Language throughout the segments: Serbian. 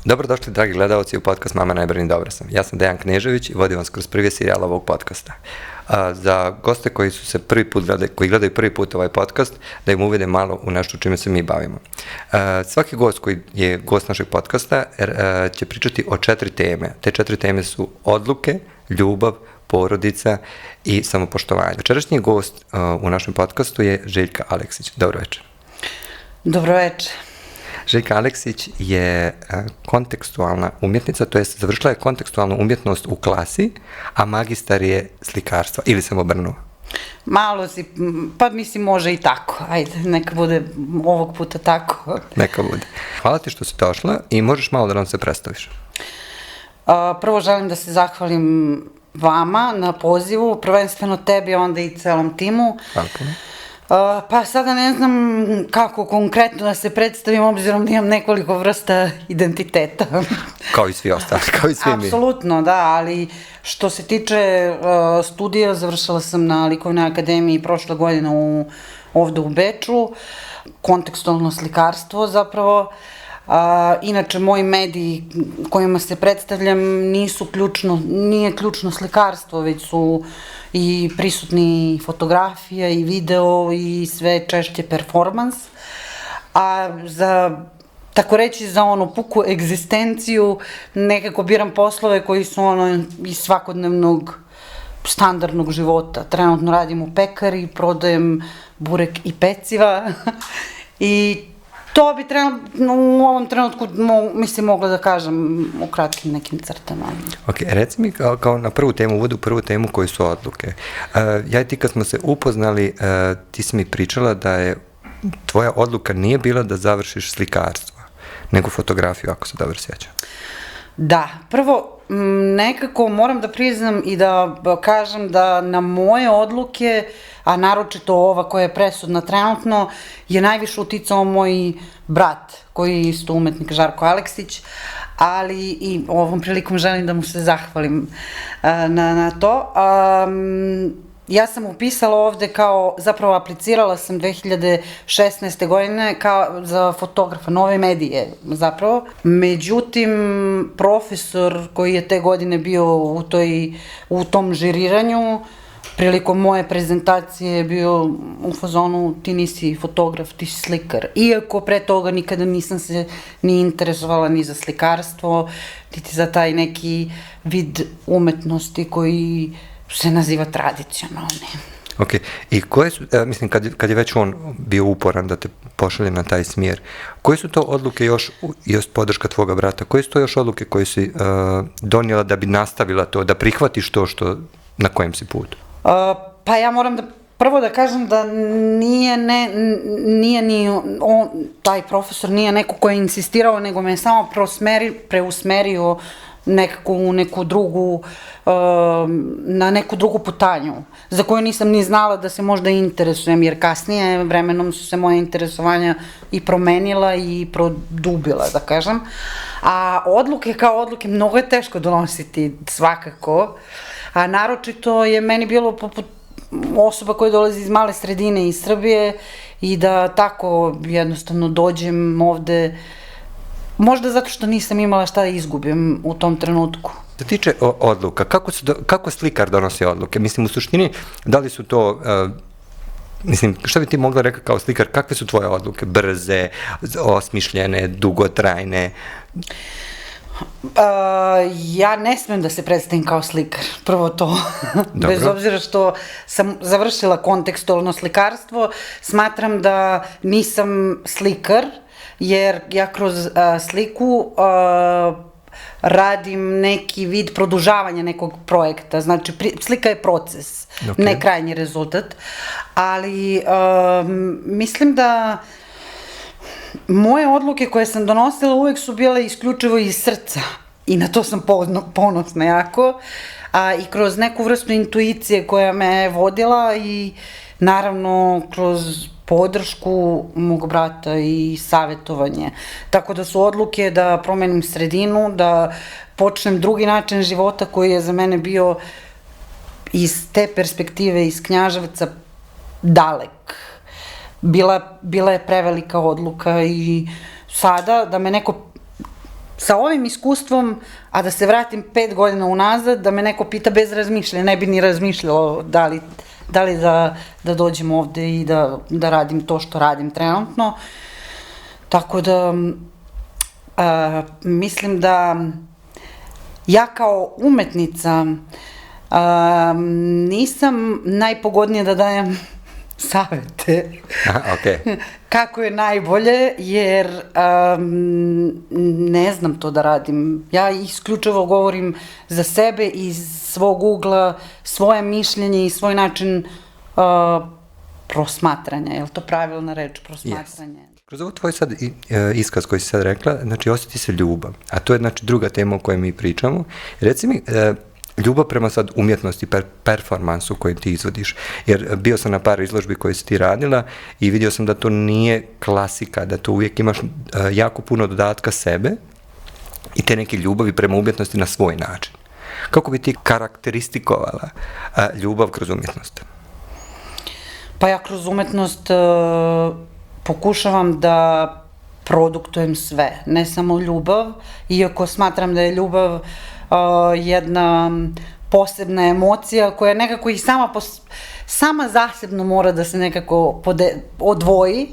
Dobrodošli, dragi gledalci, u podcast Mama ne brini, dobro sam. Ja sam Dejan Knežević i vodim vas kroz prvi serijal ovog podcasta. Za goste koji su se koji gledaju prvi put ovaj podcast, da im uvede malo u nešto čime se mi bavimo. Svaki gost koji je gost našeg podcasta će pričati o 4 teme. Te 4 teme su odluke, ljubav, porodica i samopoštovanje. Večerašnji gost u našem podcastu je Željka Aleksić. Dobro večer. Dobro večer. Željka Aleksić je kontekstualna umjetnica, to jest završila je kontekstualnu umjetnost u klasi, a magistar je slikarstva, ili sam obrnuo? Malo si, pa mislim može i tako, ajde, neka bude ovog puta tako. Neka bude. Hvala ti što si došla i možeš malo da nam se predstaviš. Prvo želim da se zahvalim vama na pozivu, prvenstveno tebi, onda i celom timu. Hvala. Pa sada ne znam kako konkretno da se predstavim, obzirom da imam nekoliko vrsta identiteta. Kao i svi ostali, kao i svi mi. Apsolutno, da, ali što se tiče studija, završila sam na Likovnoj akademiji prošle godine ovde u Beču, kontekstualno slikarstvo zapravo. Inače, moji mediji kojima se predstavljam nije ključno slikarstvo, već su i prisutni fotografija i video i sve češće performans. A tako reći, za onu puku egzistenciju nekako biram poslove koji su iz svakodnevnog standardnog života. Trenutno radim u pekari, prodajem burek i peciva i to bi u ovom trenutku, mislim, mogla da kažem u kratkim nekim crtama. Ok, reci mi kao na prvu temu koji su odluke. Ja i ti kad smo se upoznali, ti si mi pričala da je tvoja odluka nije bila da završiš slikarstvo, nego fotografiju, ako se dobro sjećam. Da, prvo, nekako moram da priznam i da kažem da na moje odluke, a naročito ova koja je presudna trenutno, je najviše uticao moj brat, koji je isto umetnik, Žarko Aleksić, ali i ovom prilikom želim da mu se zahvalim na to. Ja sam upisala ovde zapravo aplicirala sam 2016. godine za fotografa, nove medije zapravo. Međutim, profesor koji je te godine bio u tom žiriranju, prilikom moje prezentacije je bio u fazonu ti nisi fotograf, ti si slikar. Iako pre toga nikada nisam se ni interesovala ni za slikarstvo, niti za taj neki vid umetnosti koji se naziva tradicionalni. Ok, i koje su, mislim, kad je već on bio uporan da te pošalje na taj smjer, koje su to odluke još podrška tvoga brata, koje su to još odluke koje si donijela da bi nastavila to, da prihvatiš to na kojem si putu? Pa ja moram prvo da kažem da nije ni on, taj profesor nije neko ko je insistirao, nego me je samo preusmerio nekako u neku drugu, na neku drugu putanju, za koju nisam ni znala da se možda interesujem, jer kasnije vremenom su se moje interesovanja i promenila i produbila, da kažem. A odluke kao odluke mnogo je teško donositi, svakako, a naročito je meni bilo poput osoba koja dolazi iz male sredine iz Srbije i da tako jednostavno dođem ovde, možda zato što nisam imala šta da izgubim u tom trenutku. Da tiče odluka, kako slikar donosi odluke? Mislim, u suštini, da li su to, mislim, šta bi ti mogla rekao kao slikar, kakve su tvoje odluke? Brze, osmišljene, dugotrajne? Ja ne smem da se predstavim kao slikar, prvo to. Bez obzira što sam završila kontekstualno slikarstvo, smatram da nisam slikar, jer ja kroz sliku radim neki vid produžavanja nekog projekta. Znači, slika je proces, ne krajnji rezultat. Ali mislim da moje odluke koje sam donosila uvek su bile isključivo iz srca. I na to sam ponosna jako. I kroz neku vrstu intuicije koja me je vodila i naravno kroz podršku mog brata i savjetovanje. Tako da su odluke da promenim sredinu, da počnem drugi način života koji je za mene bio iz te perspektive, iz Knjaževca, dalek. bila je prevelika odluka i sada da me neko sa ovim iskustvom, a da se vratim 5 godina unazad, da me neko pita bez razmišljanja, ne bi ni razmišljalo da li da dođem ovde i da radim to što radim trenutno. Tako da mislim da ja kao umetnica nisam najpogodnija da dajem savete. Okay. Kako je najbolje, jer ne znam to da radim. Ja isključivo govorim za sebe iz svog ugla, svoje mišljenje i svoj način prosmatranja. Je li to pravilna reč, prosmatranje? Yes. Kroz ovo tvoj sad iskaz koji si sad rekla, znači osjeti se ljubav, a to je znači druga tema o kojoj mi pričamo. Reci mi, ljubav prema sad umjetnosti, performansu koji ti izvodiš, jer bio sam na par izložbi koje si ti radila i vidio sam da to nije klasika, da to uvijek imaš jako puno dodatka sebe i te neke ljubavi prema umjetnosti na svoj način. Kako bi ti karakteristikovala ljubav kroz umjetnost? Pa ja kroz umetnost pokušavam da produktujem sve, ne samo ljubav, iako smatram da je ljubav jedna posebna emocija koja nekako i sama zasebno mora da se nekako odvoji,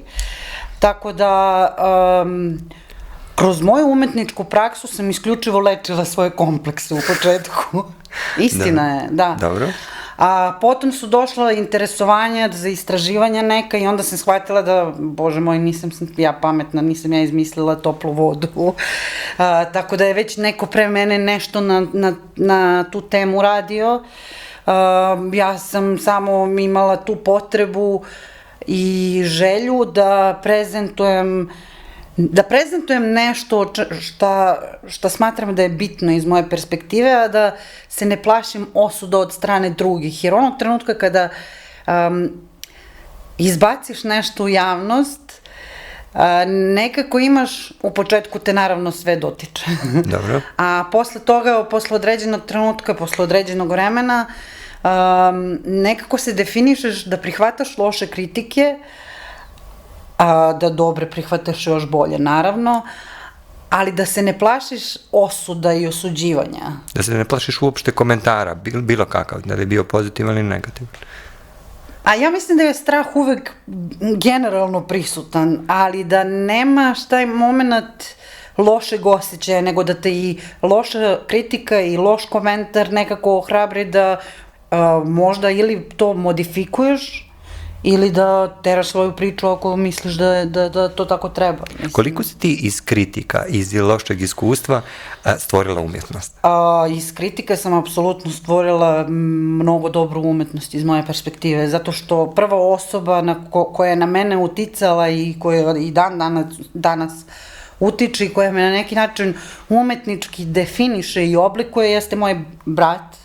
tako da kroz moju umetničku praksu sam isključivo lečila svoje komplekse u početku. Istina je, da. Dobro. A potom su došla interesovanja za istraživanja neka i onda sam shvatila da, bože moj, nisam ja pametna, nisam ja izmislila toplu vodu. Tako da je već neko pre mene nešto na tu temu radio. Ja sam samo imala tu potrebu i želju da prezentujem nešto šta smatram da je bitno iz moje perspektive, a da se ne plašim osuda od strane drugih. Jer onog trenutka kada izbaciš nešto u javnost, nekako imaš, u početku te naravno sve dotiče. Dobro. A posle toga, posle određenog trenutka, posle određenog vremena, nekako se definišeš da prihvataš loše kritike, a da dobre prihvataš još bolje, naravno, ali da se ne plašiš osuda i osuđivanja. Da se ne plašiš uopšte komentara, bilo kakav, da li je bio pozitivan ili negativan. A ja mislim da je strah uvek generalno prisutan, ali da nemaš taj moment lošeg osjećaja, nego da te i loša kritika i loš komentar nekako ohrabri da možda ili to modifikuješ, ili da teraš svoju priču ako misliš da to tako treba. Mislim. Koliko si ti iz kritika, iz lošeg iskustva stvorila umjetnost? Iz kritika sam apsolutno stvorila mnogo dobru umetnost iz moje perspektive, zato što prva osoba koja je na mene uticala i koja i danas utiče i koja me na neki način umetnički definiše i oblikuje jeste moj brat.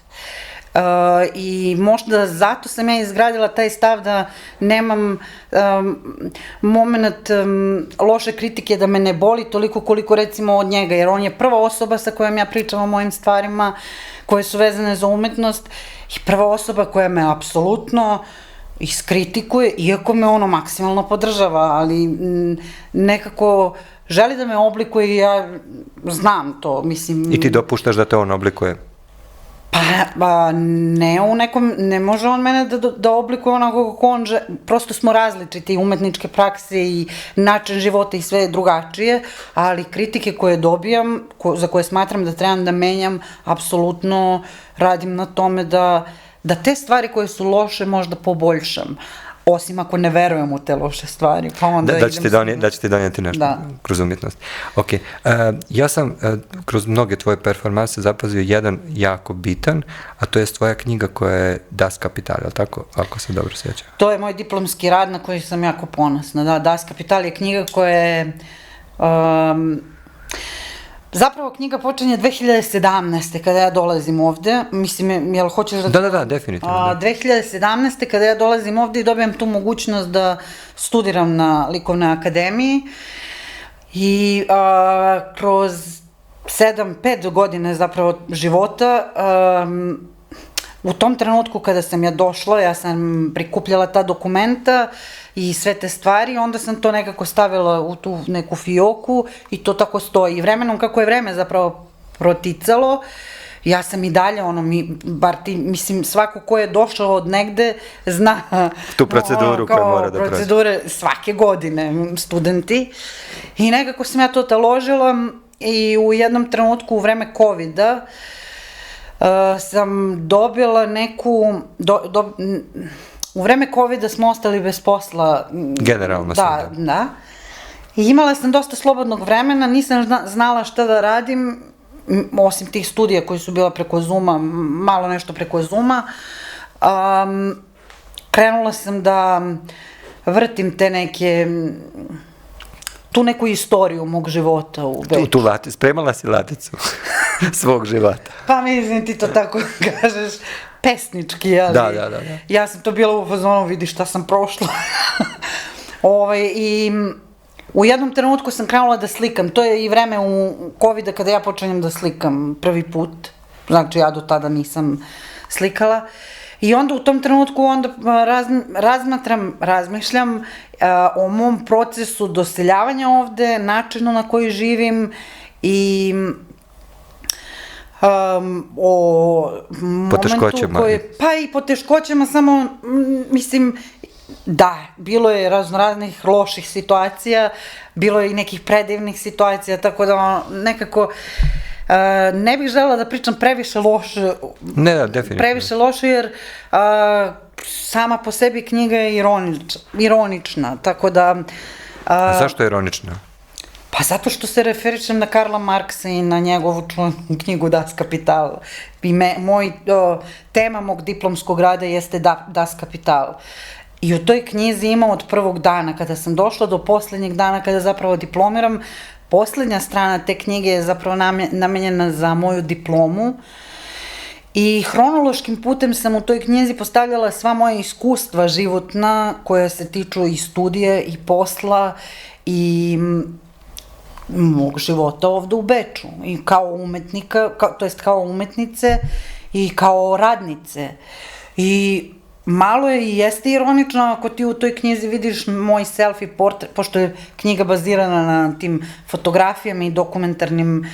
I možda zato sam ja izgradila taj stav da nemam moment loše kritike da me ne boli toliko koliko recimo od njega, jer on je prva osoba sa kojom ja pričam o mojim stvarima koje su vezane za umetnost i prva osoba koja me apsolutno iskritikuje, iako me ono maksimalno podržava, ali nekako želi da me oblikuje i ja znam to, mislim. I ti dopuštaš da te on oblikuje? Pa ne u nekom, ne može on mene da oblikuje onako kako on prosto smo različiti, umetničke prakse i način života i sve drugačije, ali kritike koje dobijam, za koje smatram da trebam da menjam, apsolutno radim na tome da te stvari koje su loše možda poboljšam. Osim ako ne verujem u te loše stvari, pa onda da će ti donijeti nešto kroz umjetnost. Ok, ja sam kroz mnoge tvoje performanse zapazio jedan jako bitan, a to je tvoja knjiga koja je Das Kapital, je li tako, ako se dobro sjećam? To je moj diplomski rad na koji sam jako ponosna, da, Das Kapital je knjiga koja je... Zapravo knjiga počinje 2017. kada ja dolazim ovde, mislim, jel hoćeš da... Da, definitivno. 2017. kada ja dolazim ovde i dobijem tu mogućnost da studiram na Likovnoj akademiji i kroz 5 godine zapravo života, u tom trenutku kada sam ja došla, ja sam prikupljala ta dokumenta i sve te stvari, onda sam to nekako stavila u tu neku fioku i to tako stoji. I vremenom, kako je vreme zapravo proticalo, ja sam i dalje, bar ti, mislim, svako ko je došao od negde zna tu proceduru koja mora da prođe. Procedure svake godine, studenti. I nekako sam ja to taložila i u jednom trenutku u vreme COVID-a sam dobila neku, u vreme COVID-a smo ostali bez posla. Generalno da. Da. I imala sam dosta slobodnog vremena, nisam znala šta da radim, osim tih studija koji su bila preko Zooma, malo nešto preko Zooma. Krenula sam da vrtim te neke, tu neku istoriju mog života u Beču. Spremala si laticu svog života. Pa mislim ti to tako kažeš, pesnički, ali... Da. Ja sam to bila u fazonu, vidi šta sam prošla. I u jednom trenutku sam krenula da slikam, to je i vreme u COVID-a kada ja počinjem da slikam prvi put, znači ja do tada nisam slikala. I onda u tom trenutku razmišljam o mom procesu doseljavanja ovde, načinu na koji živim i o momentu koje... Pa i poteškoćama, samo, mislim, da, bilo je raznih loših situacija, bilo je i nekih predivnih situacija, tako da nekako ne bih želela da pričam previše loše. Ne, da, definitivno. Previše loše jer sama po sebi knjiga je ironična, tako da... A zašto je ironična? Pa zato što se referišem na Karla Marksa i na njegovu čuvenu knjigu Das Kapital. I tema mog diplomskog rada jeste Das Kapital. I u toj knjizi ima od prvog dana, kada sam došla do poslednjeg dana, kada zapravo diplomiram, poslednja strana te knjige je zapravo namenjena za moju diplomu. I hronološkim putem sam u toj knjizi postavljala sva moja iskustva životna, koja se tiču i studije, i posla, i mog života ovde u Beču. I kao umetnika, to jest kao umetnice i kao radnice. I malo je i jeste ironično ako ti u toj knjizi vidiš moj selfie portret, pošto je knjiga bazirana na tim fotografijama i dokumentarnim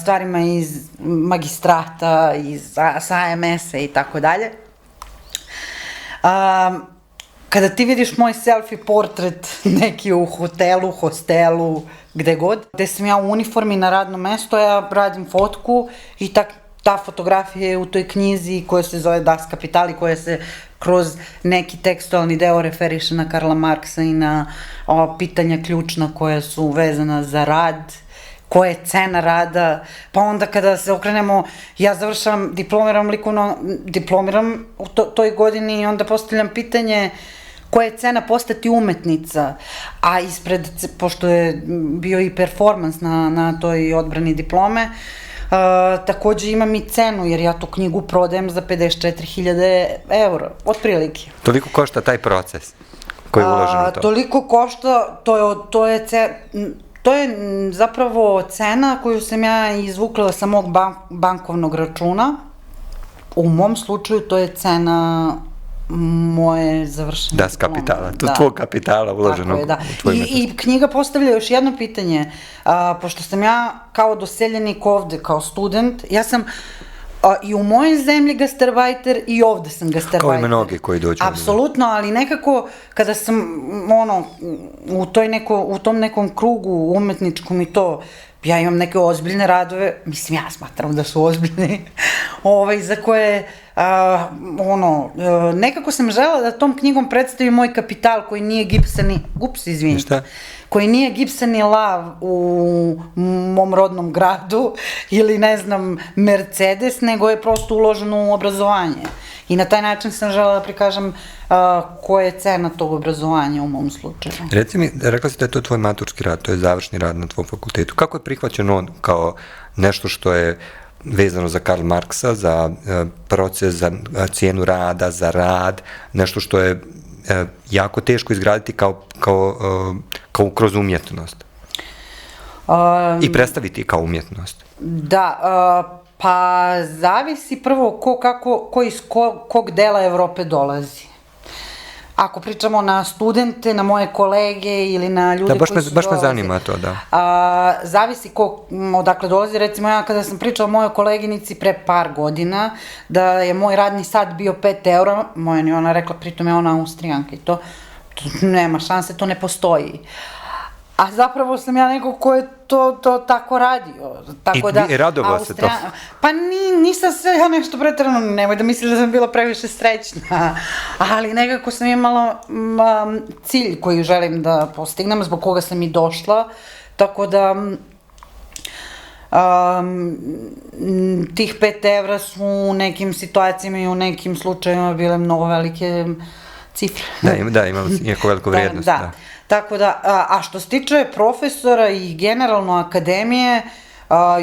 stvarima iz magistrata, sa AMS-a i tako dalje. Kada ti vidiš moj selfie portret neki u hotelu, hostelu, gde god, gde sam ja u uniformi na radnom mestu, ja radim fotku i ta fotografija je u toj knjizi koja se zove Das Kapital i koja se kroz neki tekstualni deo referiše na Karla Marksa i na pitanja ključna koja su vezana za rad, koja je cena rada, pa onda kada se okrenemo, ja završavam, diplomiram u toj godini i onda postavljam pitanje koja je cena postati umetnica, a ispred, pošto je bio i performans na toj odbrani diplome, takođe imam i cenu, jer ja tu knjigu prodajem za 54.000 eura, otprilike. Toliko košta taj proces koji je uložen u to? Toliko košta, to je zapravo cena koju sam ja izvukla sa mog bankovnog računa. U mom slučaju to je cena moje završene Das Kapitala, tvog kapitala uloženog u tvoj umetnost. I knjiga postavlja još jedno pitanje, pošto sam ja kao doseljenik ovde, kao student, ja sam i u mojoj zemlji gastarbajter i ovde sam gastarbajter. Kao i mnogi koji dođu. Apsolutno, ali nekako kada sam u tom nekom krugu umetničkom i to, ja imam neke ozbiljne radove, mislim ja smatram da su ozbiljni, za koje nekako sam žela da tom knjigom predstavim moj kapital koji nije koji nije gipsani lav u mom rodnom gradu ili ne znam Mercedes, nego je prosto uloženo u obrazovanje. I na taj način sam žela da prikažem koja je cena tog obrazovanja u mom slučaju. Reci mi, rekla si da je to tvoj maturski rad, to je završni rad na tvom fakultetu. Kako je prihvaćen on kao nešto što je vezano za Karl Marksa, za proces, za cijenu rada, za rad, nešto što je jako teško izgraditi kao kroz umjetnost i predstaviti kao umjetnost? Da, pa zavisi prvo ko iz kog dela Evrope dolazi. ako pričamo na studente, na moje kolege ili na ljude koji su baš me zanima to, da. Zavisi odakle dolazi. Recimo ja kada sam pričala o mojoj koleginici pre par godina, da je moj radni sat bio 5 eura, ona rekla, pritom je ona Austrijanka i to nema šanse, to ne postoji. A zapravo sam ja neko ko je to tako radio. I radovao se to? Pa nisam se ja nešto preterano, nemoj da misliš da sam bila previše srećna, ali nekako sam imala cilj koji želim da postignem, zbog koga sam i došla, tako da tih 5 evra su u nekim situacijama i u nekim slučajima bile mnogo velike cifre. Da, imamo jako veliku vrijednost. Da. Tako da, a što se tiče profesora i generalno akademije,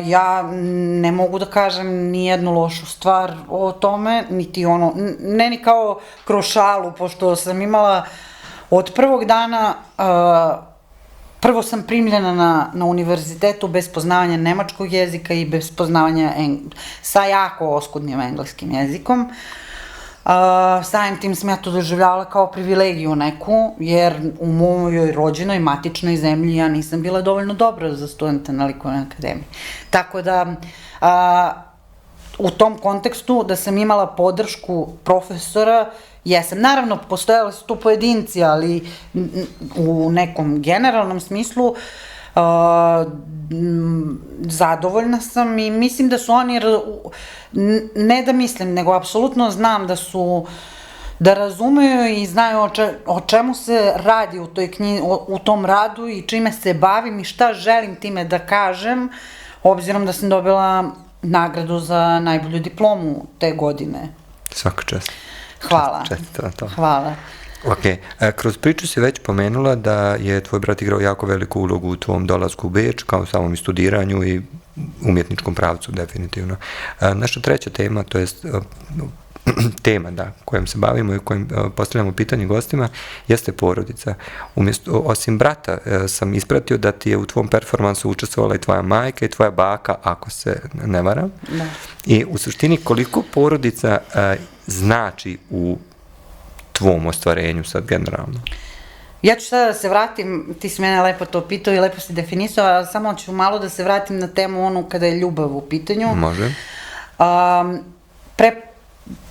ja ne mogu da kažem ni jednu lošu stvar o tome, niti ne ni kao kroz šalu, pošto sam imala od prvog dana, prvo sam primljena na univerzitetu bez poznavanja nemačkog jezika i bez poznavanja sa jako oskudnim engleskim jezikom. Samim tim sam ja to doživljavala kao privilegiju neku, jer u mojoj rođenoj matičnoj zemlji ja nisam bila dovoljno dobra za studenta na likovnoj akademiji. Tako da, u tom kontekstu da sam imala podršku profesora, jesam. Naravno, postojali su tu pojedinci, ali u nekom generalnom smislu zadovoljna sam i mislim da su oni, ne da mislim, nego apsolutno znam da razumeju i znaju o čemu se radi u tom radu i čime se bavim i šta želim time da kažem, obzirom da sam dobila nagradu za najbolju diplomu te godine. Svaka čast. Hvala. Čestitamo to. Hvala. Ok, kroz priču si već pomenula da je tvoj brat igrao jako veliku ulogu u tvom dolasku u Beč, kao u samom studiranju i umjetničkom pravcu, definitivno. Naša treća tema, to jest tema, kojom se bavimo i kojom postavljamo pitanje gostima, jeste porodica. Osim brata, sam ispratio da ti je u tvom performansu učestvovala i tvoja majka i tvoja baka, ako se ne varam. Da. I u suštini, koliko porodica znači u tvom ostvarenju sad generalno? Ja ću sada da se vratim, ti si mene lepo to pitao i lepo si definisao, a samo ću malo da se vratim na temu onu kada je ljubav u pitanju. Može. Pre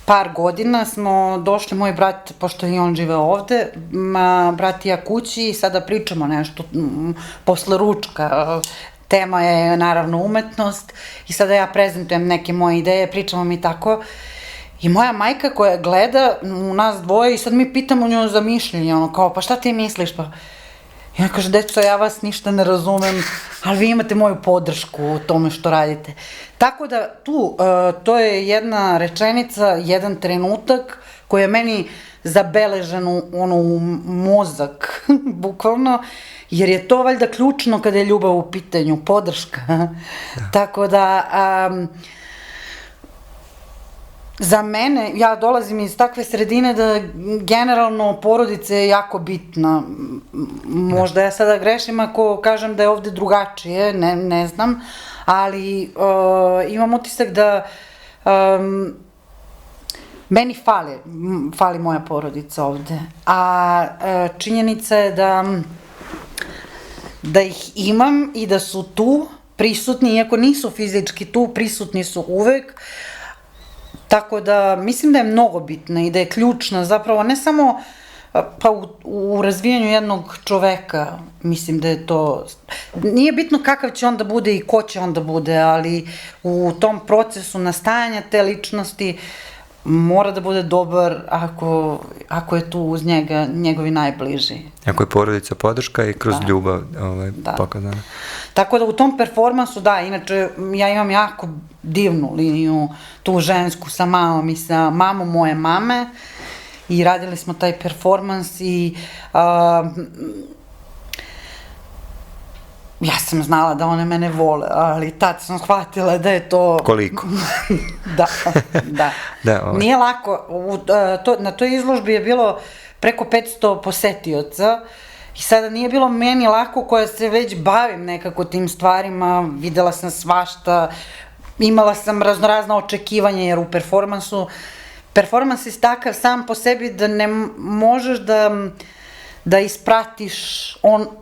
par godina smo došli, moj brat, pošto i on žive ovde, brat i ja kući i sada pričamo nešto posle ručka. Tema je naravno umetnost i sada ja prezentujem neke moje ideje, pričamo mi tako. I moja majka koja gleda u nas dvoje i sad mi pitamo nju za mišljenje, kao, pa šta ti misliš, pa... I ona kaže, deco, ja vas ništa ne razumem, ali vi imate moju podršku u tome što radite. Tako da to je jedna rečenica, jedan trenutak koji je meni zabeležen u mozak, bukvalno, jer je to valjda ključno kada je ljubav u pitanju, podrška. Tako da... Za mene, ja dolazim iz takve sredine da generalno porodica je jako bitna. Možda ja sada grešim ako kažem da je ovde drugačije, ne znam, ali imam utisak da meni fali moja porodica ovde. A činjenica je da ih imam i da su tu prisutni, iako nisu fizički tu, prisutni su uvek. Tako da mislim da je mnogo bitna i da je ključna zapravo ne samo u razvijanju jednog čoveka, mislim da je to, nije bitno kakav će on da bude i ko će on da bude, ali u tom procesu nastajanja te ličnosti mora da bude dobar ako je tu uz njega njegovi najbliži. Ako je porodica podrška i kroz ljubav pokazana. Tako da u tom performansu, da, inače ja imam jako divnu liniju, tu žensku sa mamom i sa mamom moje mame i radili smo taj performans i ja sam znala da one mene vole, ali tad sam shvatila da je to... Koliko? Da. Nije lako. Na toj izložbi je bilo preko 500 posetioca i sada nije bilo meni lako koja se već bavim nekako tim stvarima, videla sam svašta, imala sam raznorazna očekivanja jer u performansu performans je takav sam po sebi da ne možeš da ispratiš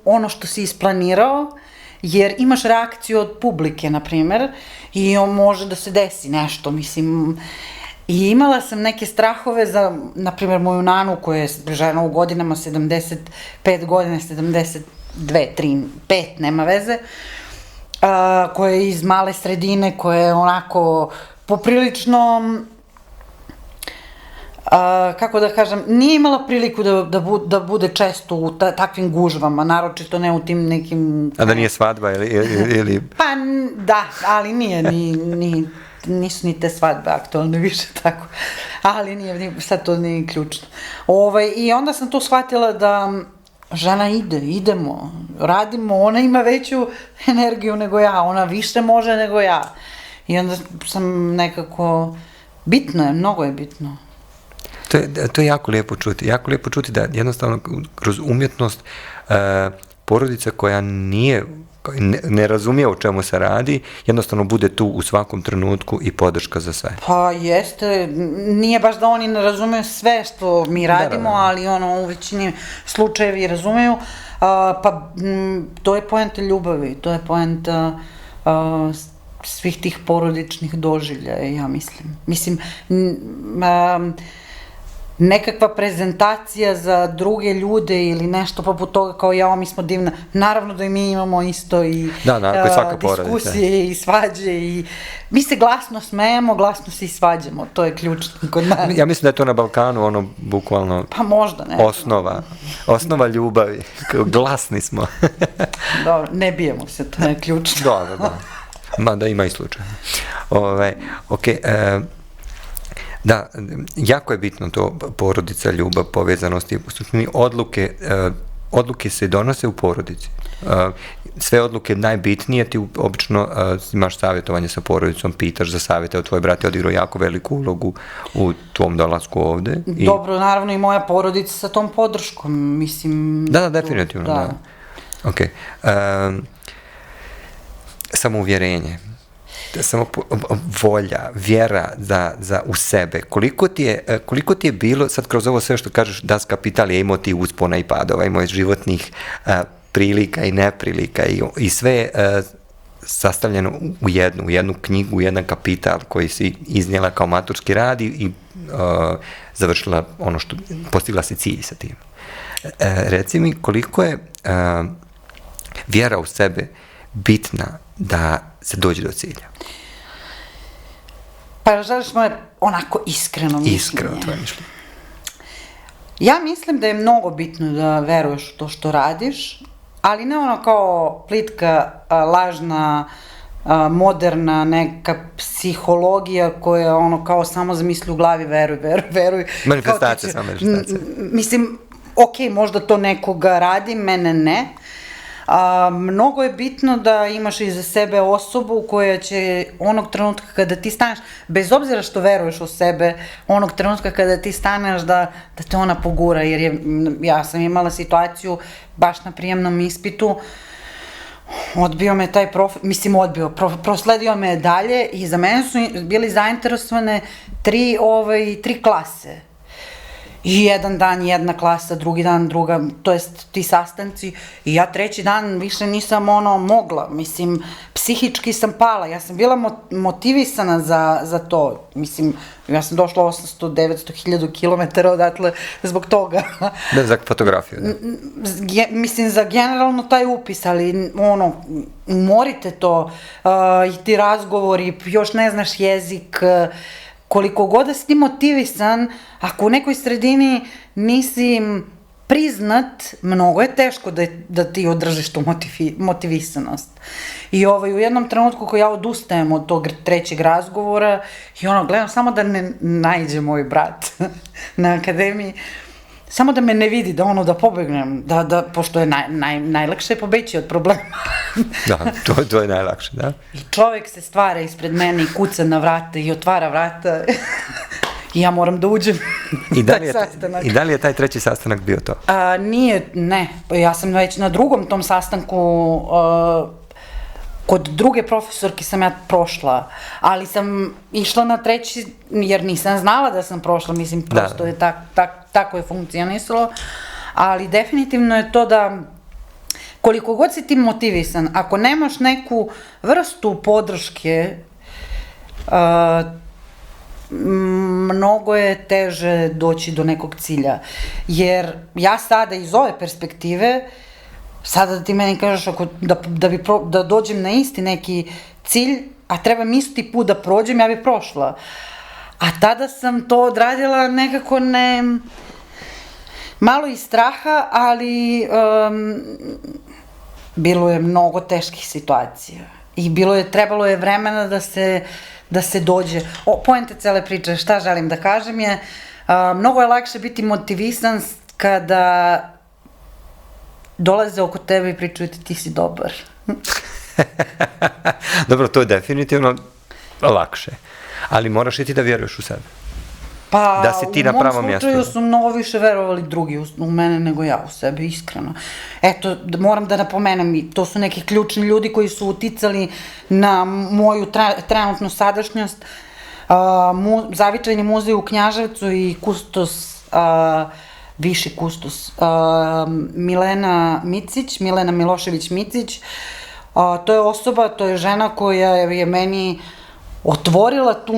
ono što si isplanirao, jer imaš reakciju od publike, na primer, i može da se desi nešto, mislim. I imala sam neke strahove za, na primer, moju nanu koja je žena u godinama, 75 godina, 72, 3, 5, nema veze, koja je iz male sredine, koja je onako poprilično, kako da kažem, nije imala priliku da bude često u takvim gužvama, naročito ne u tim nekim... A da nije svadba ili... Pa da, ali nije, nisu ni te svadbe aktualne više tako, ali nije, sad to nije ključno. I onda sam tu shvatila da žena idemo, radimo, ona ima veću energiju nego ja, ona više može nego ja. I onda sam nekako, bitno je, mnogo je bitno. To je jako lijepo čuti da jednostavno kroz umjetnost porodica koja ne razumije o čemu se radi, jednostavno bude tu u svakom trenutku i podrška za sve. Pa jeste, nije baš da oni ne razumeju sve što mi radimo, ali u većini slučajevi razumeju, pa to je poenta ljubavi, to je poenta svih tih porodičnih doživljaja, ja mislim. Mislim, nekakva prezentacija za druge ljude ili nešto poput toga kao ja, mi smo divna. Naravno da i mi imamo isto i diskusije i svađe i mi se glasno smejemo, glasno se i svađamo, to je ključno kod nas. Ja mislim da je to na Balkanu bukvalno pa možda, ne. Osnova ljubavi, glasni smo. Dobro, ne bijemo se, to je ključno. Dobro. Mada ima i slučaj. Da, jako je bitno to porodica, ljubav, povezanosti, u suštini odluke se donose u porodici. Sve odluke najbitnije, ti obično imaš savjetovanje sa porodicom, pitaš za savjete, tvoj brat je odigrao jako veliku ulogu u tvom dolasku ovde. Dobro, naravno i moja porodica sa tom podrškom, mislim... Da, definitivno, da. Ok. Samouvjerenje. Samo volja, vjera u sebe. Koliko ti je bilo, sad kroz ovo sve što kažeš, Das Kapital je imao ti uspona i padova, imao je životnih prilika i neprilika i sve je sastavljeno u jednu knjigu, u jedan kapital koji si iznijela kao maturski rad i završila postigla si cilj sa tim. Reci mi, koliko je vjera u sebe bitna da se dođe do cilja? Pa želiš moje onako iskreno mišljenje. Iskreno tvoje mišljenje. Ja mislim da je mnogo bitno da veruješ u to što radiš, ali ne ono kao plitka, lažna, moderna neka psihologija koja kao samo zamisli u glavi veruj. Manifestacija, samo manifestacija. Mislim, možda to nekoga radi, mene ne. Mnogo je bitno da imaš iza sebe osobu koja će onog trenutka kada ti staneš, bez obzira što veruješ u sebe, onog trenutka kada ti staneš da te ona pogura, jer ja sam imala situaciju baš na prijemnom ispitu, odbio me taj prosledio me dalje i za mene su bili zainteresovane tri klase. I jedan dan jedna klasa, drugi dan druga, to jest ti sastanci, i ja treći dan više nisam mogla, mislim, psihički sam pala, ja sam bila motivisana za to, mislim, ja sam došla 800, 900, 1000 kilometara odatle zbog toga. Da, za fotografiju, da. Mislim, za generalno taj upis, ali umorite to, i ti razgovori, još ne znaš jezik, koliko god da si ti motivisan, ako u nekoj sredini nisi priznat, mnogo je teško da ti održiš tu motivisanost. I u jednom trenutku ko ja odustajem od tog trećeg razgovora i gledam samo da ne naiđe moj brat na akademiji, samo da me ne vidi, da pobegnem, pošto je najlakše pobeći od problema. Da, to je najlakše, da. I čovek se stvara ispred mene i kuca na vrata i otvara vrata i ja moram da uđem u taj sastanak. I da li je taj treći sastanak bio to? Nije, ne. Ja sam već na drugom tom sastanku Kod druge profesorke sam ja prošla, ali sam išla na treći, jer nisam znala da sam prošla, mislim, prosto je tako je funkcionisalo, ali definitivno je to da koliko god si ti motivisan, ako nemaš neku vrstu podrške, mnogo je teže doći do nekog cilja. Jer ja sada iz ove perspektive, sada da ti meni kažeš da dođem na isti neki cilj, a treba mi isti put da prođem, ja bi prošla. A tada sam to odradila nekako malo iz straha, ali bilo je mnogo teških situacija. I trebalo je vremena da se dođe. Poenta cele priče, šta želim da kažem je, mnogo je lakše biti motivisan kada dolaze oko tebe i pričaju ti si dobar. Dobro, to je definitivno lakše, ali moraš i ti da vjeruješ u sebe. Pa, da si ti na pravom mjestu. U mom slučaju su mnogo više verovali drugi u mene nego ja u sebe, iskreno. Eto, moram da napomenem, to su neki ključni ljudi koji su uticali na moju trenutnu sadašnjost. Zavičajni muzej u Knjaževcu i kustos, viši kustos, Milena Milošević-Micić. To je osoba, to je žena koja je meni otvorila tu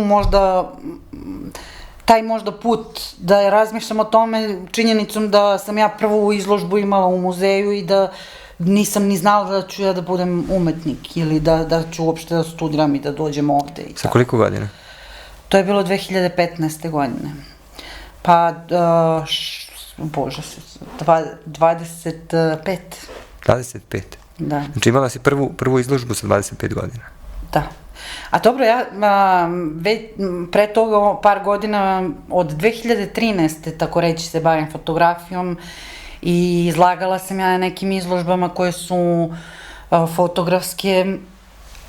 taj možda put da je razmišljam o tome činjenicom da sam ja prvu izložbu imala u muzeju i da nisam ni znala da ću ja da budem umetnik ili da ću uopšte da studiram i da dođem ovde. Sa koliko godina? To je bilo 2015. godine. Pa, 25. 25? Da. Znači imala si prvu izložbu sa 25 godina? Da. A dobro, ja pre toga par godina, od 2013. tako reći se bavim fotografijom i izlagala sam ja na nekim izložbama koje su fotografske,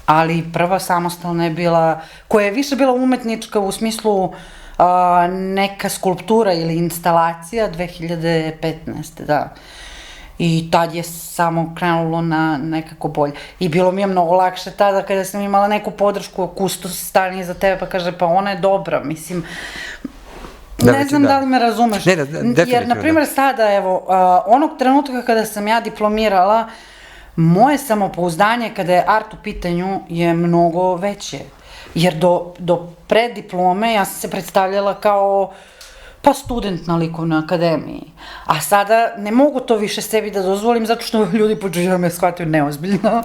ali prva samostalna je bila, koja je više bila umetnička u smislu neka skulptura ili instalacija 2015. da. I tad je samo krenulo na nekako bolje. I bilo mi je mnogo lakše tada kada sam imala neku podršku, kustos stane iza tebe pa kaže pa ona je dobra, mislim, ne znam da li me razumeš. Jer, na primjer, sada, evo, onog trenutka kada sam ja diplomirala, moje samopouzdanje kada je art u pitanju je mnogo veće. Jer do preddiplome ja sam se predstavljala kao pa student na likovnoj akademiji. A sada ne mogu to više sebi da dozvolim zato što ljudi počinju da me shvataju neozbiljno.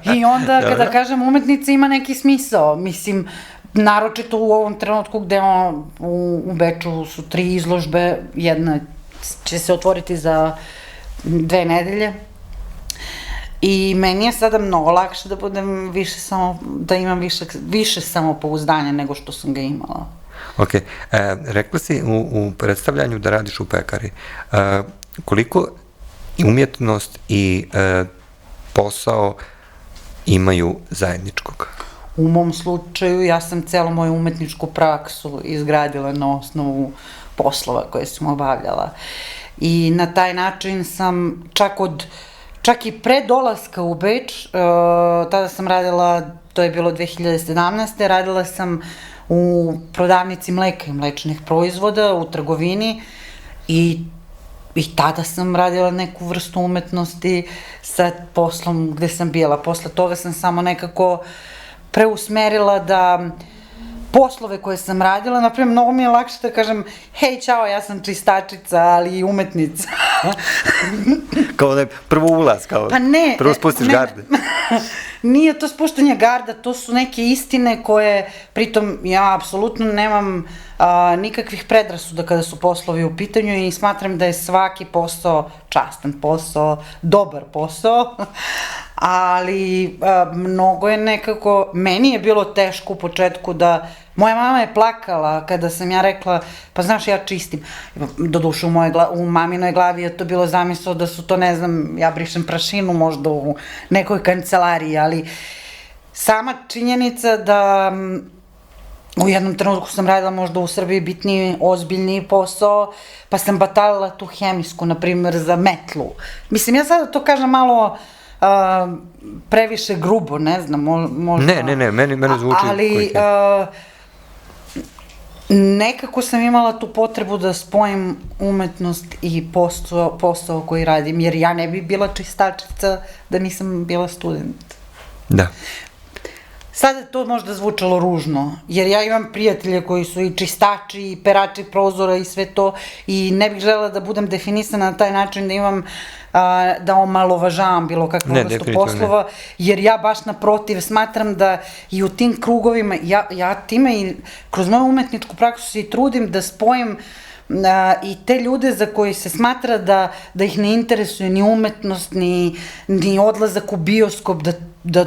I onda kada kažem umetnica ima neki smisao, mislim, naročito u ovom trenutku gde u Beču su 3 izložbe, jedna će se otvoriti za 2 nedelje. I meni je sada mnogo lakše da budem da imam više samopouzdanja nego što sam ga imala. Ok, rekla si u predstavljanju da radiš u pekari. Koliko umjetnost i posao imaju zajedničkog? U mom slučaju ja sam celu moju umetničku praksu izgradila na osnovu poslova koje sam obavljala. I na taj način sam čak i pre dolaska u Beč, tada sam radila, to je bilo 2017. Radila sam u prodavnici mleka i mlečnih proizvoda, u trgovini i tada sam radila neku vrstu umetnosti sa poslom gde sam bila. Posle toga sam samo nekako preusmerila da poslove koje sam radila, naprimjer, mnogo mi je lakše da kažem hej, čao, ja sam čistačica, ali i umetnica. Kao da je prvo ulaz, kao prvo spustiš garde. Nije to spuštanje garda, to su neke istine koje, pritom ja apsolutno nemam nikakvih predrasuda kada su poslovi u pitanju i smatram da je svaki posao častan posao, dobar posao, ali mnogo je nekako, meni je bilo teško u početku da, moja mama je plakala kada sam ja rekla, pa znaš ja čistim, doduše u maminoj glavi je to bilo zamisao da su to, ne znam, ja brišem prašinu možda u nekoj kancelariji, ali sama činjenica da u jednom trenutku sam radila možda u Srbiji bitniji, ozbiljniji posao, pa sam batalila tu hemijsku, na primjer, za metlu. Mislim, ja sada to kažem malo previše grubo, ne znam, možda... Ne, meni zvuči... Ali nekako sam imala tu potrebu da spojim umetnost i posao koji radim, jer ja ne bi bila čistačica da nisam bila student. Da. Sada je to možda zvučalo ružno, jer ja imam prijatelje koji su i čistači, i perači prozora i sve to, i ne bih želela da budem definisana na taj način da imam, da omalovažavam bilo kakvu vrstu poslova, jer ja baš naprotiv smatram da i u tim krugovima, ja time i kroz moju umetničku praksu se i trudim da spojim i te ljude za koji se smatra da ih ne interesuje ni umetnost, ni odlazak u bioskop, da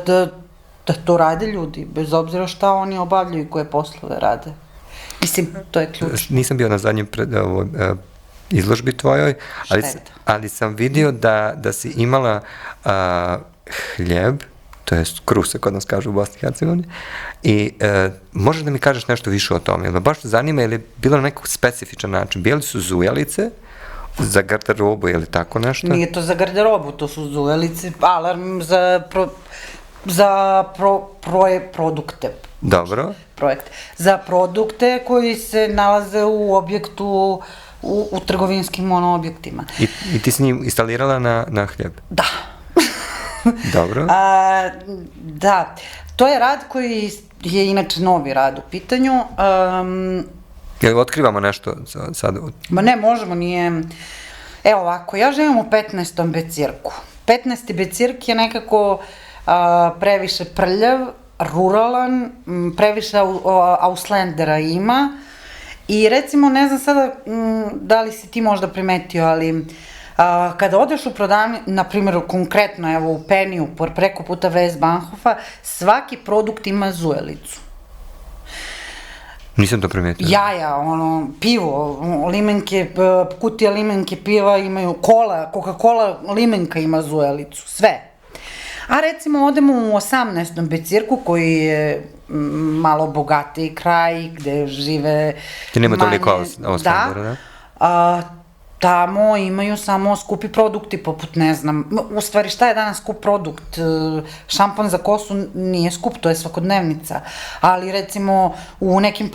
to rade ljudi, bez obzira šta oni obavljaju i koje poslove rade. Mislim, to je ključ. Nisam bio na zadnjem izložbi tvojoj, ali sam vidio da si imala hljeb, to je krusa, kod nas kažu u Bosni i Hercegovini, i možeš da mi kažeš nešto više o tome, jer me baš zanima, je li bilo na nekog specifičan način, bili su zujalice za garderobu ili tako nešto? Nije to za garderobu, to su zujalice, alarm za produkte. Dobro. Projekt. Za produkte koji se nalaze u objektu, u trgovinskim objektima. I ti si njim instalirala na hljeb? Da. Dobro. Da. To je rad koji je inače novi rad u pitanju. Jel otkrivamo nešto sad? Ma ne, možemo, nije... Evo ovako, ja živim u 15. becirku. 15. becirk je nekako previše prljav, ruralan, previše auslandera ima i recimo, ne znam sada da li si ti možda primetio, ali kada odeš u prodavnicu, na primjer konkretno evo u Peniju, preko puta West Bahnhofa, svaki produkt ima zujelicu. Nisam to primetio. Jaja, pivo, limenke, kutija limenke piva imaju, kola, Coca-Cola limenka ima zujelicu, sve. A recimo odemo u 18. becirku koji je malo bogatiji kraj gde žive... Ti nema toliko auslandera, da? Tamo imaju samo skupi produkti poput, ne znam, u stvari šta je danas skup produkt? Šampon za kosu nije skup, to je svakodnevnica, ali recimo u nekim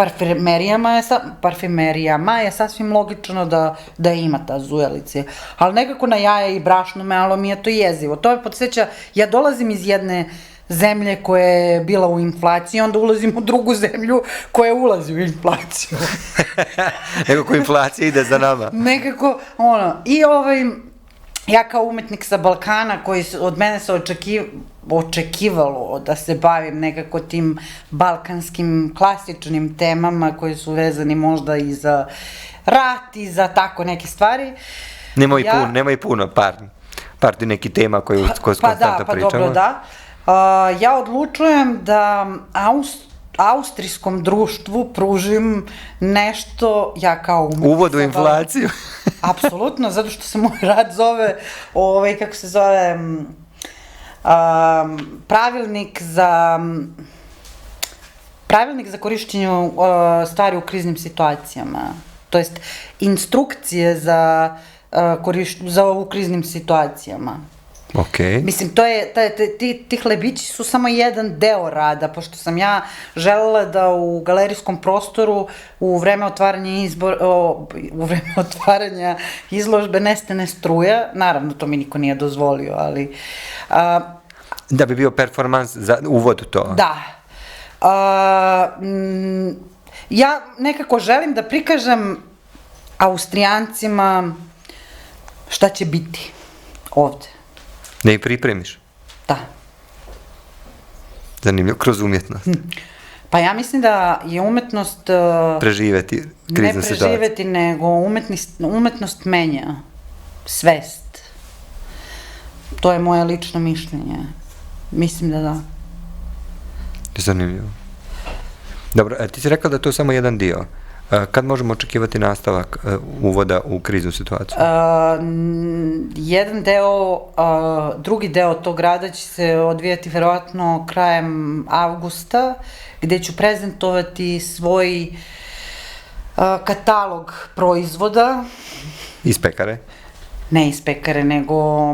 parfimerijama je sasvim logično da ima ta zujelice, ali nekako na jaja i brašno malo mi je to jezivo. To me podsjeća, ja dolazim iz jedne zemlje koja je bila u inflaciji, onda ulazim u drugu zemlju koja ulazi u inflaciju. Nekako inflacija ide za nama. Nekako, i ja kao umetnik sa Balkana, koji od mene se očekivalo da se bavim nekako tim balkanskim klasičnim temama koji su vezani možda i za rat i za tako neke stvari. Nema i puno, par ti neki tema koje konstantno pričamo. Pa dobro, da. Ja odlučujem da austrijskom društvu pružim nešto, ja kao umetnica... Uvod u inflaciju. Apsolutno, zato što se moj rad zove, kako se zove, pravilnik za korišćenje stvari u kriznim situacijama. To jest, instrukcije za u kriznim situacijama. Mislim, ti hlebići su samo jedan deo rada, pošto sam ja želela da u galerijskom prostoru u vreme otvaranja izložbe nestane struja, naravno to mi niko nije dozvolio, ali... Da bi bio performans za uvod u to. Da. Ja nekako želim da prikažem Austrijancima šta će biti ovde. Da ih pripremiš? Da. Zanimljivo, kroz umjetnost. Pa ja mislim da je umetnost... Preživeti kriznu situaciju. Ne preživeti, nego umetnost menja svest. To je moje lično mišljenje. Mislim da. Zanimljivo. Dobro, ti si rekla da je to samo jedan dio. Kad možemo očekivati nastavak uvoda u kriznu situaciju? Drugi deo tog rada će se odvijati verovatno krajem avgusta, gde ću prezentovati svoj katalog proizvoda. Iz pekare? Ne iz pekare, nego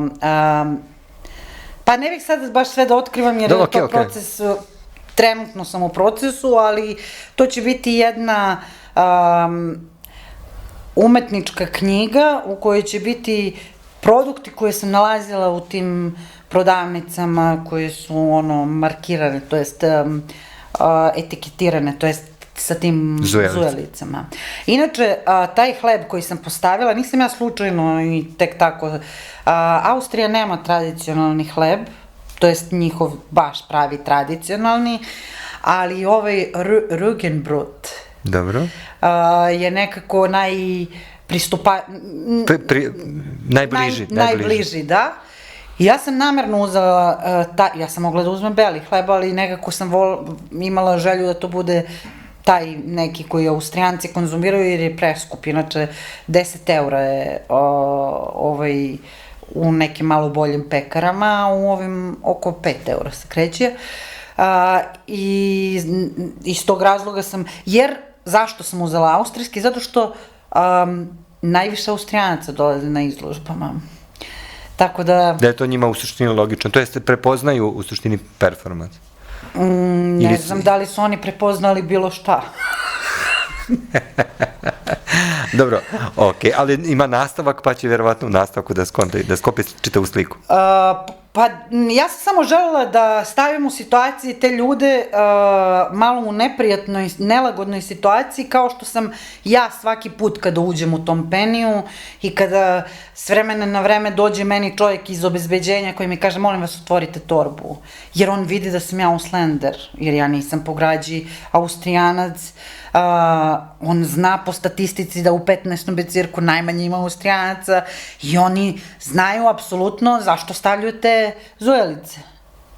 Pa ne bih sad baš sve da otkrivam jer je to proces, trenutno sam u procesu, ali to će biti jedna umetnička knjiga u kojoj će biti produkti koje sam nalazila u tim prodavnicama koje su ono markirane, to jest etiketirane, to jest sa tim zujelicama. Inače, taj hleb koji sam postavila, nisam ja slučajno i tek tako, Austrija nema tradicionalni hleb, to jest njihov baš pravi tradicionalni, ali ovaj Rügenbrot je nekako najbliži, da. I ja sam namerno uzela, ja sam mogla da uzmem beli hleb, ali nekako sam imala želju da to bude taj neki koji Austrijanci konzumiraju jer je preskup. Inače, 10 eura je u nekim malo boljim pekarama, a u ovim oko 5 eura se kreće. I iz tog razloga zašto sam uzela austrijski? Zato što najviše Austrijanaca dolaze na izložbama. Tako da... Da je to njima u suštini logično, to jeste prepoznaju u suštini performans. Ne znam da li su oni prepoznali bilo šta. Dobro, okej, ali ima nastavak pa će vjerovatno u nastavku da skopi čitavu sliku. Pa ja sam samo želela da stavim u situaciji te ljude malo u neprijatnoj, nelagodnoj situaciji kao što sam ja svaki put kada uđem u tom peniju i kada s vremena na vreme dođe meni čovjek iz obezbeđenja koji mi kaže molim vas otvorite torbu jer on vidi da sam ja Auslander jer ja nisam po građi Austrijanac. On zna po statistici da u 15. becirku najmanje ima Austrijanaca i oni znaju apsolutno zašto stavljaju te zujelice.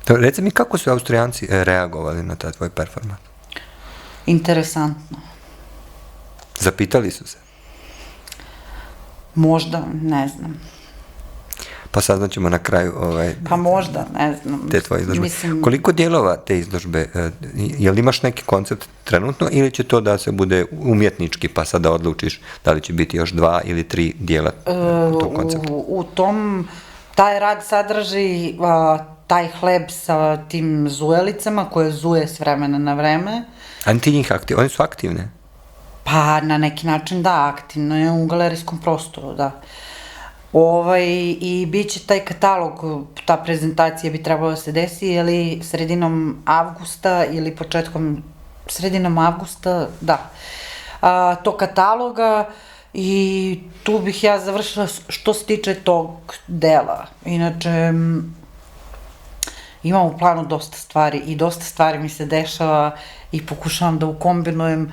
Reci mi kako su Austrijanci reagovali na taj tvoj performans? Interesantno. Zapitali su se? Možda, ne znam. Pa saznaćemo na kraju pa možda, ne znam. Te tvoje izložbe. Koliko dijelova te izložbe, je li imaš neki koncept trenutno ili će to da se bude umjetnički pa sad da odlučiš da li će biti još 2 ili 3 dijela tog koncepta? U tom, taj rad sadrži taj hleb sa tim zujelicama koje zuje s vremena na vreme. A ti njih oni su aktivne? Pa na neki način da, aktivno je u galerijskom prostoru, da. I bit će taj katalog, ta prezentacija bi trebalo da se desi ili sredinom avgusta ili sredinom avgusta, da, tog kataloga i tu bih ja završila što se tiče tog dela. Inače, imam u planu dosta stvari i dosta stvari mi se dešava i pokušavam da ukombinujem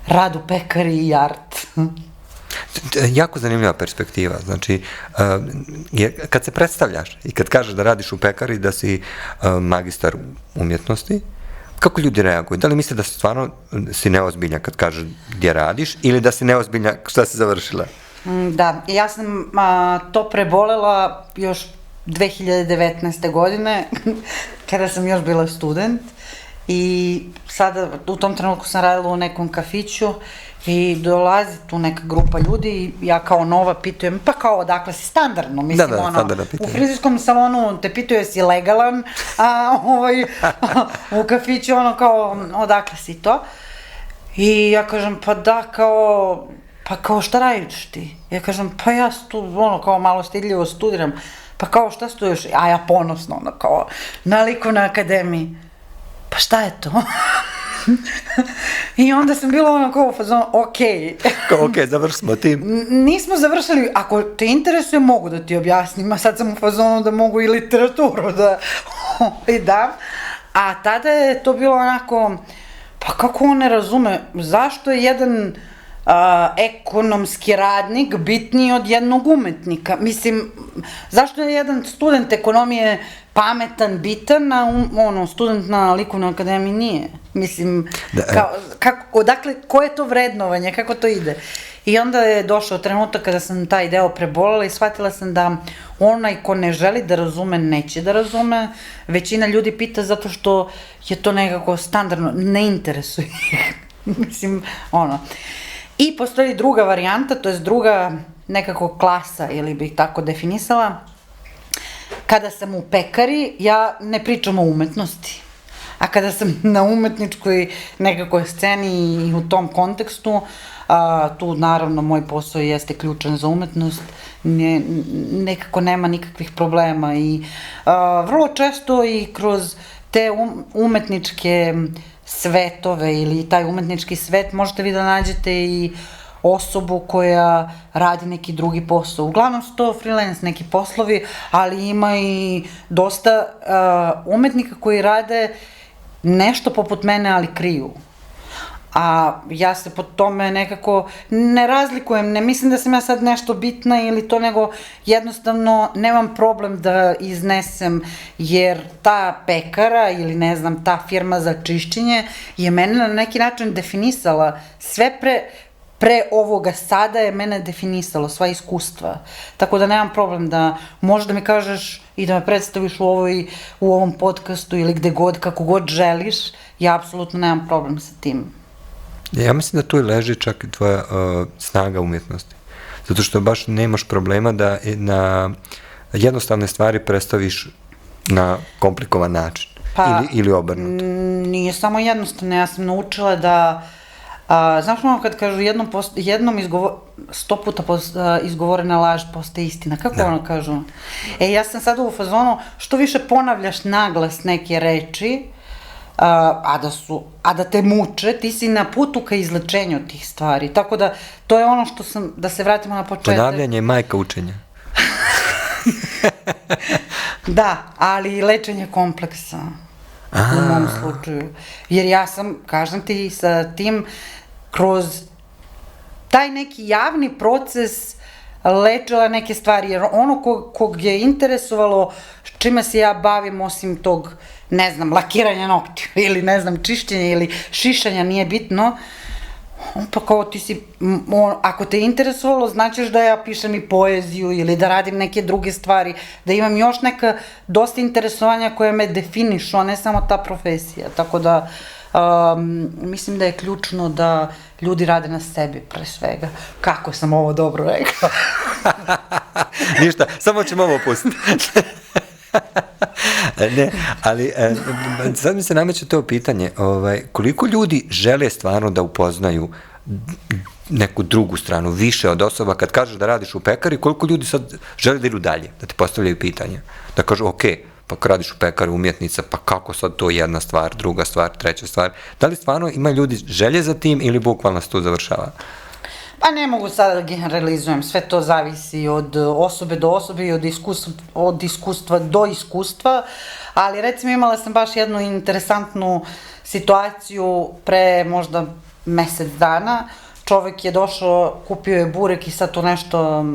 rad u pekari i art. Jako zanimljiva perspektiva, znači kad se predstavljaš i kad kažeš da radiš u pekari, da si magistar umjetnosti, kako ljudi reaguju? Da li misle da stvarno si neozbiljna kad kažeš gdje radiš ili da si neozbiljna šta si završila? Da, ja sam to prebolela još 2019. godine kada sam još bila student i sada u tom trenutku sam radila u nekom kafiću i dolazi tu neka grupa ljudi i ja kao nova pitujem, pa kao odakle si standardno, mislim u frizerskom salonu te pituje jesi legalan, a u kafiću ono kao odakle si to i ja kažem pa da kao šta radiš ti? Ja kažem pa ja kao malo stidljivo studiram, pa kao šta studiraš? A ja ponosno ono kao na likovnoj akademiji, pa šta je to? I onda sam bila ono kao u fazonu, okej. Okej, završimo tim. Nismo završili, ako te interesuje mogu da ti objasnim, a sad sam u fazonu da mogu i literaturu da dam. A tada je to bilo onako, pa kako on ne razume, zašto je jedan ekonomski radnik bitniji od jednog umetnika? Mislim, zašto je jedan student ekonomije pametan, bitan, a student na likovnoj akademiji nije? Mislim, odakle, koje je to vrednovanje, kako to ide? I onda je došao trenutak kada sam taj deo prebolela i shvatila sam da onaj ko ne želi da razume, neće da razume. Većina ljudi pita zato što je to nekako standardno, ne interesuje ih. Mislim, I postoji druga varijanta, to je druga nekako klasa, ili bih tako definisala, Kada sam u pekari, ja ne pričam o umetnosti. A kada sam na umetničkoj nekakvoj sceni i u tom kontekstu, tu naravno moj posao jeste ključan za umetnost, nekako nema nikakvih problema i vrlo često i kroz te umetničke svetove ili taj umetnički svet možete vi da nađete i osobu koja radi neki drugi posao. Uglavnom su to freelance neki poslovi, ali ima i dosta umetnika koji rade nešto poput mene, ali kriju. A ja se po tome nekako ne razlikujem, ne mislim da sam ja sad nešto bitna ili to, nego jednostavno nemam problem da iznesem, jer ta pekara ili ne znam, ta firma za čišćenje je mene na neki način definisala. Sve pre ovoga sada je mene definisalo, sva iskustva. Tako da nemam problem da možda mi kažeš i da me predstaviš u ovom podcastu ili gde god, kako god želiš, ja apsolutno nemam problem sa tim. Ja mislim da tu leži čak i tvoja snaga umjetnosti. Zato što baš nemaš problema da na jednostavne stvari predstaviš na komplikovan način. Ili obrnuto. Nije samo jednostavno, ja sam naučila da znaš ono kad kažu jednom 100 puta izgovorena laž postaje istina. Kako ono kažu? Ja sam sada u fazonu, što više ponavljaš naglas neke reči, a da te muče, ti si na putu ka izlečenju tih stvari. Tako da, to je ono što sam, da se vratimo na početak. Ponavljanje je majka učenja. Da, ali i lečenje kompleksa. U mom slučaju. Jer ja sam, kažem ti, sa tim kroz taj neki javni proces lečila neke stvari, jer ono kog je interesovalo čime se ja bavim osim tog, ne znam, lakiranja noktiju ili ne znam, čišćenja ili šišanja, nije bitno, pa kao ti si, ako te interesovalo, značiš da ja pišem i poeziju ili da radim neke druge stvari, da imam još neka dosta interesovanja koje me definišu, a ne samo ta profesija, tako da mislim da je ključno da ljudi rade na sebi pre svega. Kako sam ovo dobro rekla? Ništa, samo ćemo ovo pustiti. Ne, ali sad mi se nameće to pitanje, koliko ljudi žele stvarno da upoznaju neku drugu stranu, više od osoba, kad kažeš da radiš u pekari, koliko ljudi sad žele da idu dalje, da ti postavljaju pitanja, da kažu, ok, pa kad radiš u pekari, umjetnica, pa kako sad to jedna stvar, druga stvar, treća stvar, da li stvarno ima ljudi želje za tim ili bukvalno se tu završava? Pa ne mogu sada da generalizujem, sve to zavisi od osobe do osobe i od iskustva do iskustva, ali recimo imala sam baš jednu interesantnu situaciju pre možda mesec dana. Čovek je došao, kupio je burek i sad tu nešto,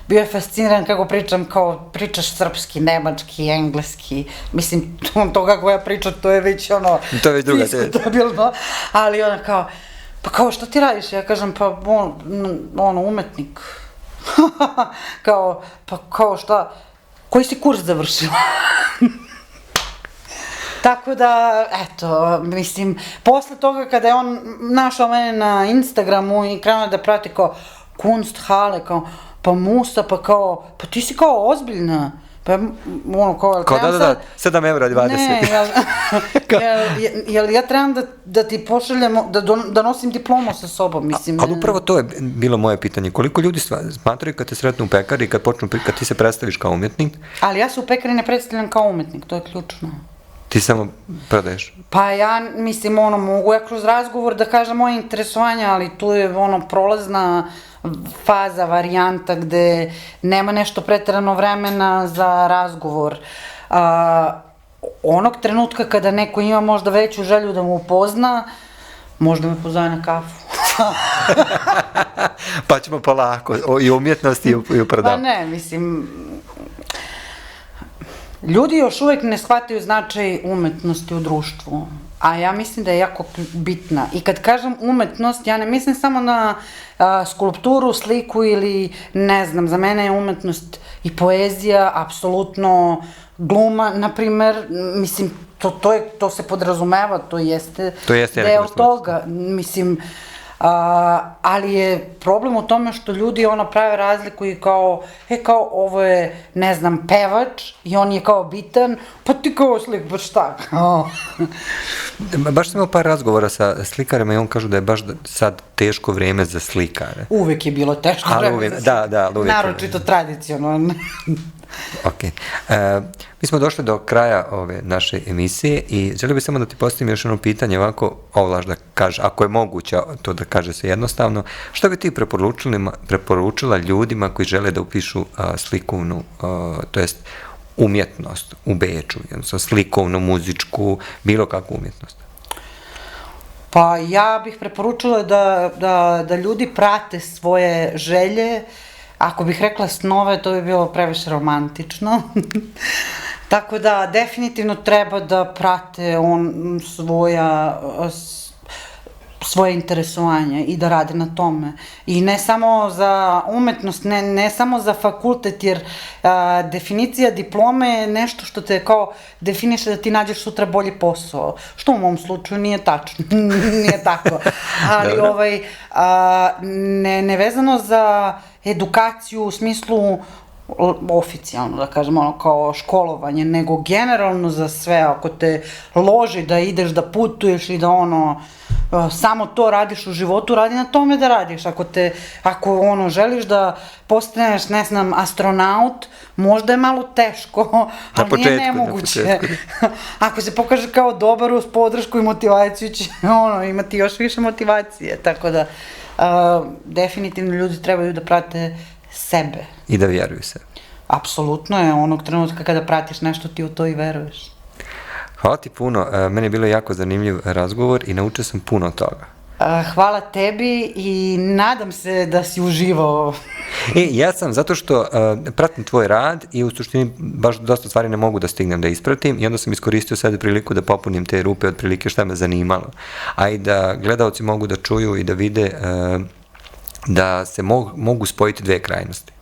bio je fasciniran kako pričam, kao pričaš srpski, nemački, engleski, mislim, to kako ja pričam, to je već ono, to je već druga diskutabilno, ali ona kao, pa kao što ti radiš? Ja kažem, pa ono, umetnik. Kao, pa kao šta, koji si kurs završila? Tako da, eto, mislim, posle toga kada je on našao mene na Instagramu i krenuo da prati kao Kunsthale, kao, pa Musa, pa kao, pa ti si kao ozbiljna. Pa ono kao da, 7 evra 20. Ne, jel ja trebam da ti pošaljem, da nosim diplomu sa sobom, mislim. Ali upravo to je bilo moje pitanje, koliko ljudi smatraju kad te sretnu u pekari, kad ti se predstaviš kao umjetnik? Ali ja se u pekari ne predstavljam kao umjetnik, to je ključno. Ti samo prodaješ? Pa ja, mislim, mogu ja kroz razgovor da kažem moje interesovanja, ali tu je prolazna faza, varijanta gde nema nešto preterano vremena za razgovor. Onog trenutka kada neko ima možda veću želju da mu upozna, možda me pozove na kafu. Pa ćemo polako, i umjetnosti i u prodavu. Pa ne, mislim, ljudi još uvek ne shvataju značaj umetnosti u društvu, a ja mislim da je jako bitna. I kad kažem umetnost, ja ne mislim samo na skulpturu, sliku ili, ne znam, za mene je umetnost i poezija, apsolutno gluma, na primer, mislim, to se podrazumeva, to jeste deo toga, mislim, Ali je problem u tome što ljudi prave razliku i kao ovo je, ne znam, pevač i on je kao bitan, pa ti kao slik, pa šta, kao. Baš sam imao par razgovora sa slikarima i on kažu da je baš sad teško vrijeme za slikare. Uvek je bilo teško vreme za slikare. Da, uvek. Naročito tradicionalno. Ok. Mi smo došli do kraja ove naše emisije i želio bih samo da ti postavim još jedno pitanje, ovako ovlaš da kaže, ako je moguće to da kaže se jednostavno, što bi ti preporučila ljudima koji žele da upišu slikovnu, to jest umjetnost u Beču, jednostavno slikovnu, muzičku, bilo kakvu umjetnost? Pa ja bih preporučila da ljudi prate svoje želje. Ako bih rekla snove, to bi bilo previše romantično. Tako da, definitivno treba da prate svoje interesovanje i da rade na tome. I ne samo za umetnost, ne samo za fakultet, jer definicija diplome je nešto što te kao definiše da ti nađeš sutra bolji posao. Što u mom slučaju nije tačno, nije tako. Ali nevezano za edukaciju u smislu oficijalno, da kažem, kao školovanje, nego generalno za sve. Ako te loži da ideš, da putuješ i da samo to radiš u životu, radi na tome da radiš. Ako želiš da postaneš, ne znam, astronaut, možda je malo teško, ali nije nemoguće. Ako se pokaže kao dobar uz podršku i motivaciju, će imati još više motivacije. Tako da, definitivno ljudi trebaju da prate sebe. I da vjeruju se. Apsolutno je, onog trenutka kada pratiš nešto, ti u to i veruješ. Hvala ti puno, meni je bilo jako zanimljiv razgovor i naučio sam puno toga. Hvala tebi i nadam se da si uživao. Ja sam, zato što pratim tvoj rad i u suštini baš dosta stvari ne mogu da stignem da ispratim i onda sam iskoristio sad priliku da popunim te rupe od prilike šta me zanimalo. A i da gledaoci mogu da čuju i da vide da se mogu spojiti dve krajnosti.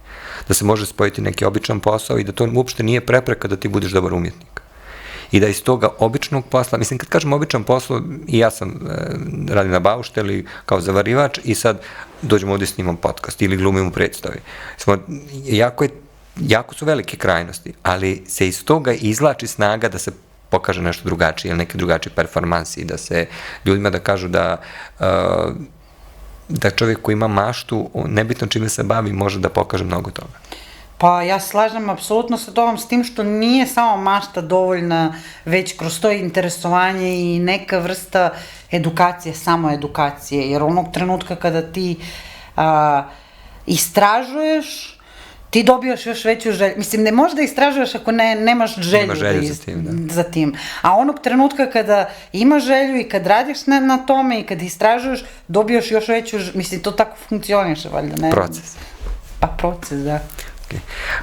Da se može spojiti neki običan posao i da to uopšte nije prepreka da ti budeš dobar umjetnik. I da iz toga običnog posla, mislim kad kažem običan posao, i ja sam radim na baušteli kao zavarivač i sad dođemo ovdje snimam podcast ili glumim u predstavi. Jako su velike krajnosti, ali se iz toga izvlači snaga da se pokaže nešto drugačije ili neke drugačije performansi, da se ljudima da kažu da čovjek koji ima maštu, nebitno čime se bavi, može da pokaže mnogo toga. Pa ja se slažem apsolutno sa tobom, s tim što nije samo mašta dovoljna, već kroz to interesovanje i neka vrsta edukacije, samoedukacije, jer onog trenutka kada ti istražuješ, ti dobijaš još veću želju. Mislim, ne možeš da istražuješ ako nemaš želju za tim. A onog trenutka kada imaš želju i kad radiš na tome i kad istražuješ, dobijaš još veću želju. Mislim, to tako funkcioniše, valjda. Proces. Pa proces, da.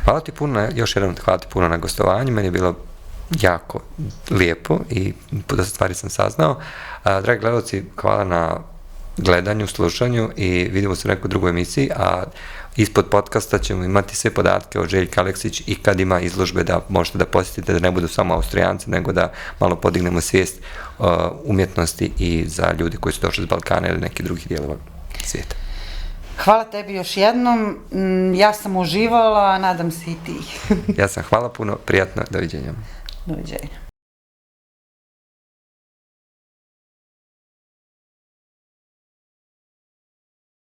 Hvala ti puno, još jednom hvala ti puno na gostovanju, meni je bilo jako lijepo i dosta stvari sam saznao. Dragi gledalci, hvala na gledanju, slušanju i vidimo se u nekoj drugoj emisiji, a ispod podcasta ćemo imati sve podatke o Željki Aleksić i kad ima izložbe da možete da posjetite, da ne budu samo Austrijanci, nego da malo podignemo svijest umjetnosti i za ljudi koji su došli iz Balkana ili nekih drugih dijelova svijeta. Hvala tebi još jednom, ja sam uživala, nadam se i ti. Ja sam, hvala puno, prijatno, doviđenja. Doviđenja.